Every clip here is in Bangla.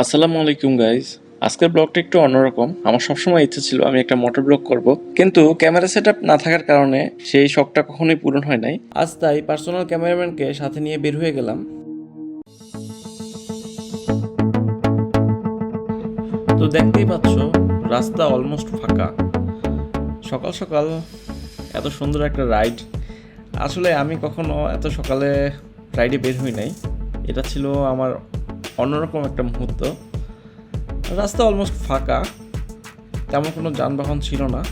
আসসালামু আলাইকুম গাইজ। আজকের ব্লগটা একটু অন্যরকম। আমার সবসময় ইচ্ছা ছিল আমি একটা মোটর ব্লগ করব, কিন্তু ক্যামেরা সেট আপ না থাকার কারণে সেই শখটা কখনোই পূরণ হয় নাই। আজ তাই পার্সোনাল ক্যামেরাম্যানকে সাথে নিয়ে বের হয়ে গেলাম। তো দেখতেই পাচ্ছ রাস্তা অলমোস্ট ফাঁকা। সকাল সকাল এত সুন্দর একটা রাইড, আসলে আমি কখনো এত সকালে রাইডে বের হই নাই। এটা ছিল আমার অন্যরকম একটা মুহূর্ত। রাস্তা অলমোস্ট ফাঁকা, তেমন কোনো যানবাহন ছিল না।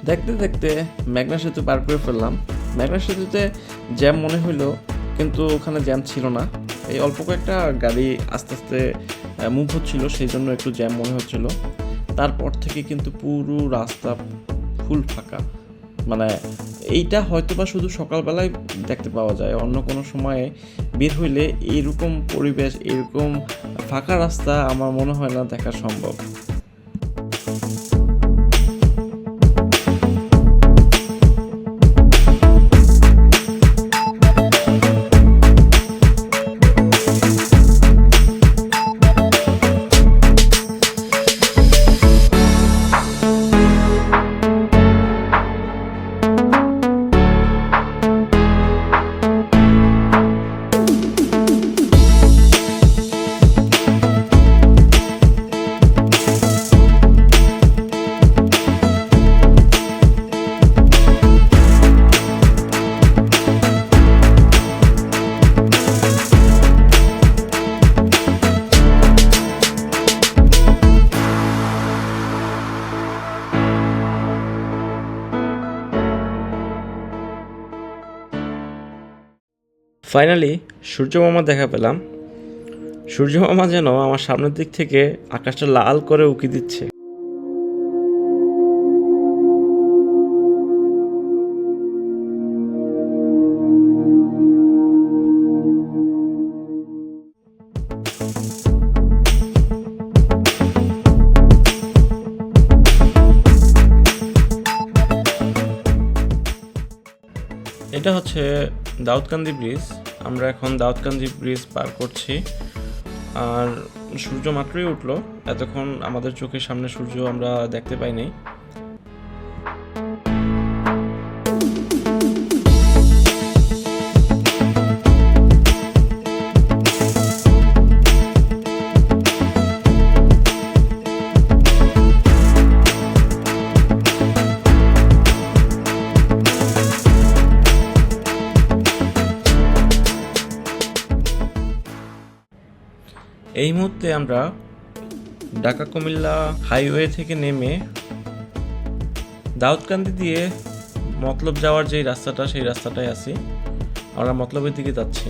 দেখতে দেখতে মেঘনা সেতু পার করে ফেললাম। মেঘনা সেতুতে জ্যাম মনে হইলো, কিন্তু ওখানে জ্যাম ছিল না। এই অল্প কয়েকটা গাড়ি আস্তে আস্তে মুভ হচ্ছিল, সেই জন্য একটু জ্যাম মনে হচ্ছিল। তারপর থেকে কিন্তু পুরো রাস্তা ফুল ফাঁকা। মানে এইটা হয়তো বা শুধু সকালবেলায় দেখতে পাওয়া যায়, অন্য কোনো সময়ে বের হইলে এইরকম পরিবেশ, এরকম ফাঁকা রাস্তা আমার মনে হয় না দেখা সম্ভব। ফাইনালি সূর্য মামা দেখা পেলাম। সূর্য মামা যেন আমার সামনের দিক থেকে আকাশটা লাল করে উকি দিচ্ছে। এটা হচ্ছে দাউদকান্দি ব্রিজ। আমরা এখন দাউদকান্দি ব্রিজ পার করছি। আর সূর্য মাত্রই উঠলো, এতক্ষণ আমাদের চোখের সামনে সূর্য আমরা দেখতে পাইনি। এই মুহূর্তে আমরা ঢাকা কুমিল্লা হাইওয়ে থেকে নেমে দাউদকান্দি দিয়ে মতলব যাওয়ার যে রাস্তাটা, সেই রাস্তাটায় আছি। আমরা মতলবের দিকে যাচ্ছি।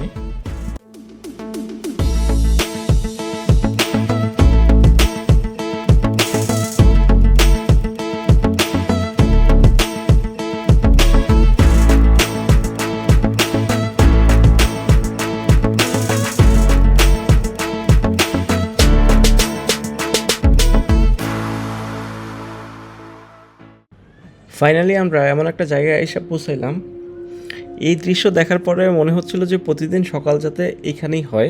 ফাইনালি আমরা এমন একটা জায়গায় এসে পৌঁছাইলাম। এই দৃশ্য দেখার পরে মনে হচ্ছিল যে প্রতিদিন সকাল যাতে এখানেই হয়।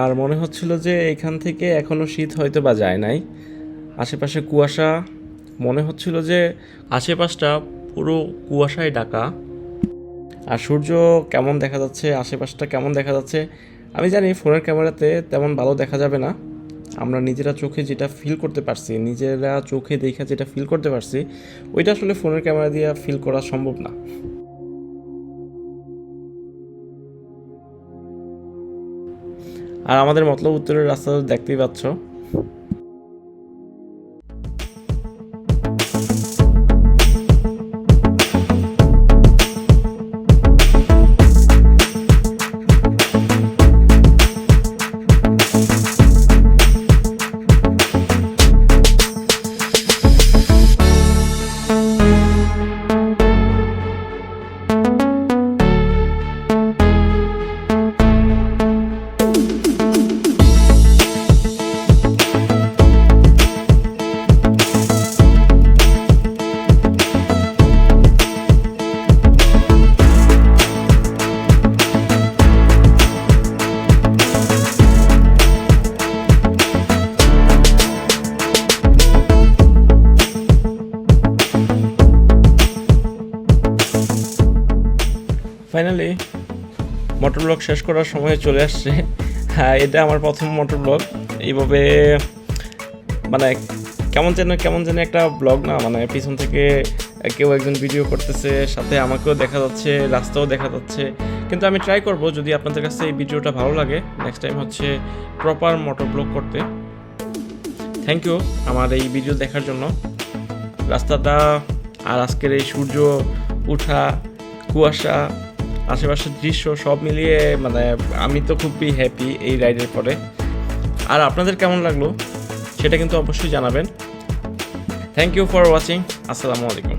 আর মনে হচ্ছিল যে এখান থেকে এখনও শীত হয়তো বা যায় নাই। আশেপাশে কুয়াশা, মনে হচ্ছিল যে আশেপাশটা পুরো কুয়াশায় ঢাকা। আর সূর্য কেমন দেখা যাচ্ছে, আশেপাশটা কেমন দেখা যাচ্ছে আমি জানি ফোনের ক্যামেরাতে তেমন ভালো দেখা যাবে না। আমরা নিজেরা চোখে যেটা ফিল করতে পারছি, নিজেরা চোখে দেখা যেটা ফিল করতে পারছি, ওইটা আসলে ফোনের ক্যামেরা দিয়ে ফিল করা সম্ভব না। আর আমাদের মতলব উত্তরের রাস্তা দেখতেই পাচ্ছ। ব্লগ শেষ করার সময় চলে আসছে। হ্যাঁ, এটা আমার প্রথম মোটর ব্লগ। এইভাবে মানে কেমন যেন একটা ব্লগ না, মানে পিছন থেকে কেউ একজন ভিডিও করতেছে, সাথে আমাকেও দেখা যাচ্ছে, রাস্তাও দেখা যাচ্ছে। কিন্তু আমি ট্রাই করব, যদি আপনাদের কাছে এই ভিডিওটা ভালো লাগে, নেক্সট টাইম হচ্ছে প্রপার মোটর ব্লগ করতে। থ্যাংক ইউ আমার এই ভিডিও দেখার জন্য। রাস্তাটা আর আজকের এই সূর্য ওঠা, কুয়াশা, আশেপাশের দৃশ্য সব মিলিয়ে মানে আমি তো খুবই হ্যাপি এই রাইডের পরে। আর আপনাদের কেমন লাগলো সেটা কিন্তু অবশ্যই জানাবেন। Thank you for watching. আসসালামু আলাইকুম।